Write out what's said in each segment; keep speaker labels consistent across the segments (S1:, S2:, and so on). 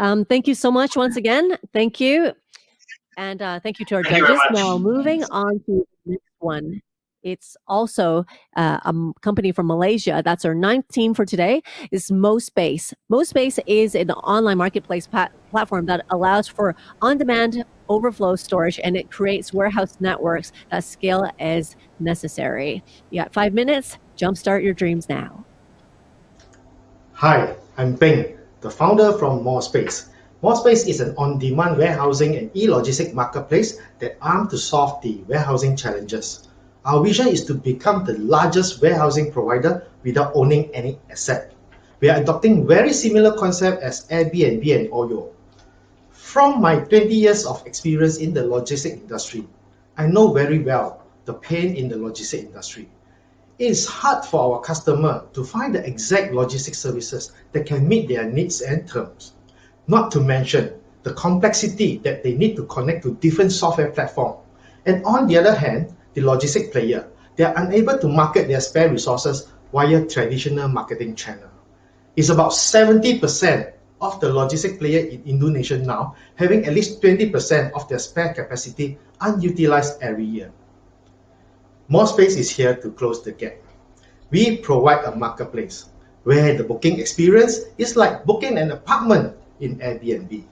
S1: Thank you so much once again. Thank you. And thank you to our
S2: Thank you very
S1: judges.
S2: much.
S1: Now, moving on to the next one. It's also a company from Malaysia. That's our ninth team for today. Is MOSPAZE. MOSPAZE is an online marketplace platform that allows for on-demand overflow storage, and it creates warehouse networks that scale as necessary. You got 5 minutes. Jumpstart your dreams now.
S3: Hi, I'm Peng, the founder from MOSPAZE. MOSPAZE is an on-demand warehousing and e-logistics marketplace that aims to solve the warehousing challenges. Our vision is to become the largest warehousing provider without owning any asset. We are adopting very similar concept as Airbnb and Oyo. From my 20 years of experience in the logistics industry, I know very well the pain in the logistics industry. It is hard for our customer to find the exact logistics services that can meet their needs and terms. Not to mention the complexity that they need to connect to different software platforms. And on the other hand, the logistics player, they are unable to market their spare resources via traditional marketing channel. It's about 70% of the logistics player in Indonesia now having at least 20% of their spare capacity unutilized every year. MOSPAZE is here to close the gap. We provide a marketplace where the booking experience is like booking an apartment in Airbnb.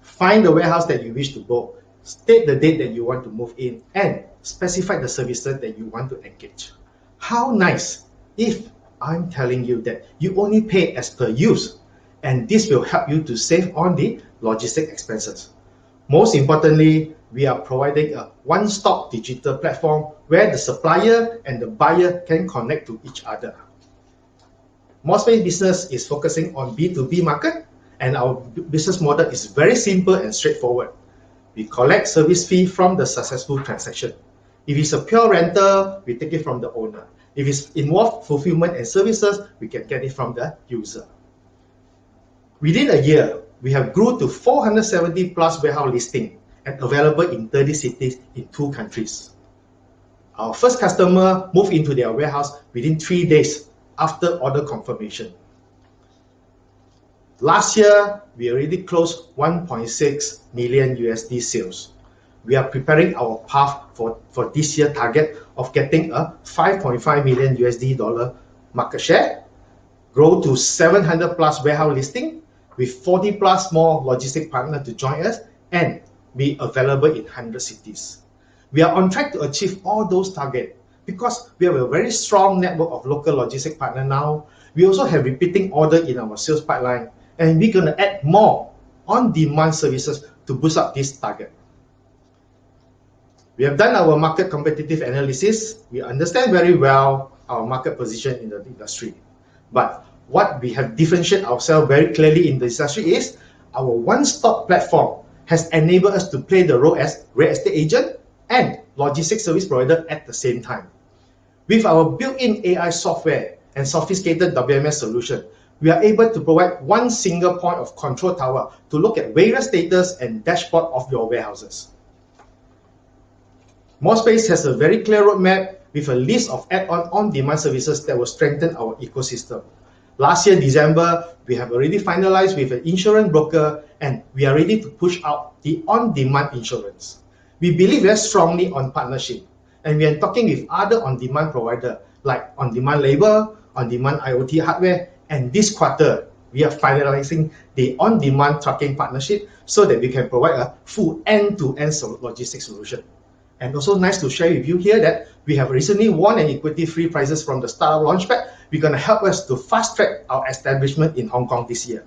S3: Find the warehouse that you wish to book, state the date that you want to move in, and specify the services that you want to engage. How nice if I'm telling you that you only pay as per use, and this will help you to save on the logistic expenses. Most importantly, we are providing a one-stop digital platform where the supplier and the buyer can connect to each other. MOSPAZE business is focusing on B2B market, and our business model is very simple and straightforward. We collect service fee from the successful transaction. If it's a pure rental, we take it from the owner. If it's involved fulfillment and services, we can get it from the user. Within a year, we have grew to 470 plus warehouse listing and available in 30 cities in 2 countries. Our first customer moved into their warehouse within 3 days after order confirmation. Last year, we already closed 1.6 million USD sales. We are preparing our path for this year target of getting a 5.5 million USD dollar market share, grow to 700 plus warehouse listing with 40 plus more logistic partners to join us and be available in 100 cities. We are on track to achieve all those targets because we have a very strong network of local logistic partners now. We also have repeating order in our sales pipeline, and we're going to add more on-demand services to boost up this target. We have done our market competitive analysis. We understand very well our market position in the industry. But what we have differentiated ourselves very clearly in the industry is our one-stop platform has enabled us to play the role as real estate agent and logistics service provider at the same time. With our built-in AI software and sophisticated WMS solution, we are able to provide one single point of control tower to look at various status and dashboard of your warehouses. MOSPAZE has a very clear roadmap with a list of add-on on-demand services that will strengthen our ecosystem. Last year, December, we have already finalized with an insurance broker, and we are ready to push out the on-demand insurance. We believe very strongly on partnership, and we are talking with other on-demand providers like on-demand labor, on-demand IoT hardware, and this quarter, we are finalizing the on-demand trucking partnership so that we can provide a full end-to-end logistics solution. And also nice to share with you here that we have recently won an equity-free prizes from the Startup Launchpad. We're going to help us to fast-track our establishment in Hong Kong this year.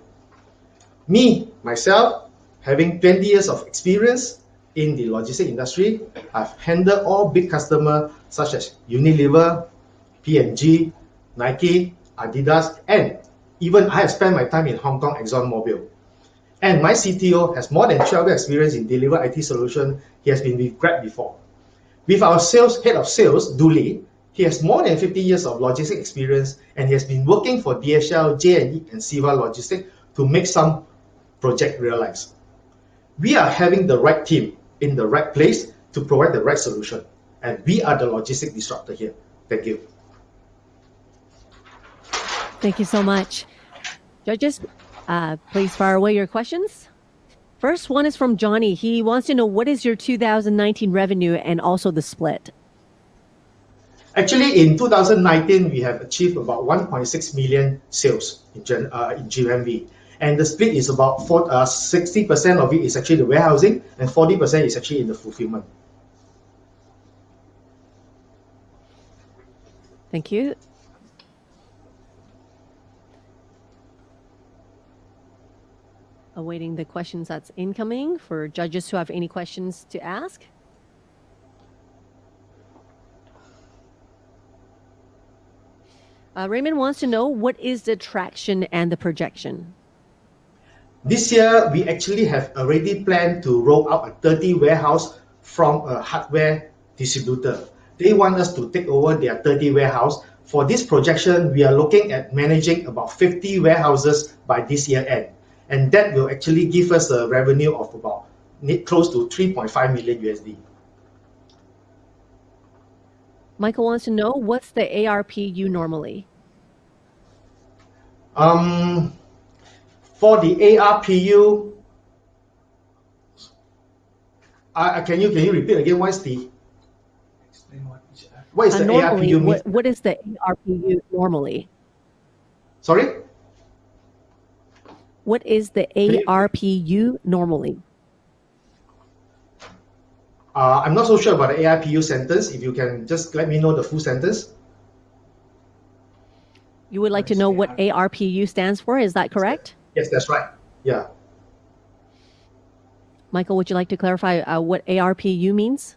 S3: Myself, having 20 years of experience in the logistics industry, I've handled all big customers such as Unilever, P&G, Nike, Adidas, and even I have spent my time in Hong Kong ExxonMobil. And my CTO has more than 12 years experience in deliver IT solution. He has been with Grab before. With our head of sales, Dooley, he has more than 50 years of logistics experience, and he has been working for DHL, J&E, and Siva Logistics to make some project realize. We are having the right team in the right place to provide the right solution, and we are the logistic disruptor here. Thank you.
S1: Thank you so much. Judges, Please fire away your questions. First one is from Johnny. He wants to know, what is your 2019 revenue and also the split?
S3: Actually, in 2019, we have achieved about 1.6 million sales in GMV. And the split is about 60% of it is actually the warehousing and 40% is actually in the fulfillment.
S1: Thank you. Awaiting the questions that's incoming for judges who have any questions to ask. Raymond wants to know, what is the traction and the projection?
S3: This year, we actually have already planned to roll out a 30 warehouse from a hardware distributor. They want us to take over their 30 warehouse. For this projection, we are looking at managing about 50 warehouses by this year end. And that will actually give us a revenue of about close to 3.5 million USD.
S1: Michael wants to know, what's the ARPU normally?
S3: For the ARPU, can you repeat again? What is the
S1: normally,
S3: ARPU mean?
S1: what is the ARPU normally?
S3: Sorry?
S1: What is the ARPU normally?
S3: I'm not so sure about the ARPU sentence. If you can just let me know the full sentence.
S1: You would like to know what ARPU stands for, is that correct?
S3: Yes, that's right. Yeah.
S1: Michael, would you like to clarify what ARPU means?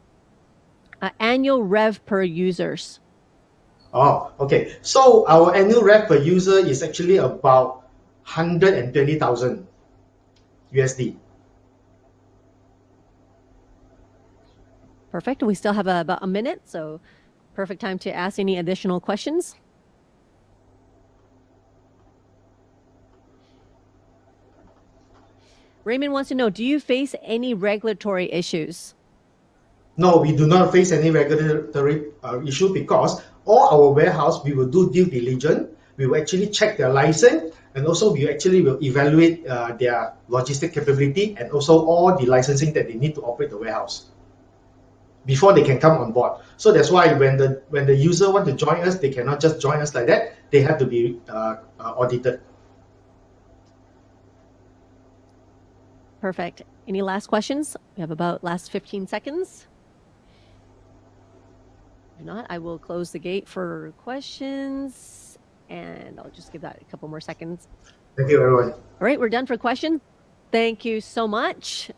S1: Annual rev per users.
S3: Oh, okay. So our annual rev per user is actually about 120,000 USD.
S1: Perfect. We still have about a minute, so perfect time to ask any additional questions. Raymond wants to know, do you face any regulatory issues?
S3: No, we do not face any regulatory issue because all our warehouse, we will do due diligence. We will actually check their license, and also we actually will evaluate their logistic capability and also all the licensing that they need to operate the warehouse before they can come on board. So that's why when the user want to join us, they cannot just join us like that. They have to be audited.
S1: Perfect. Any last questions? We have about last 15 seconds. If not, I will close the gate for questions, and I'll just give that a couple more seconds.
S3: Thank you, everyone.
S1: All right, we're done for questions. Thank you so much.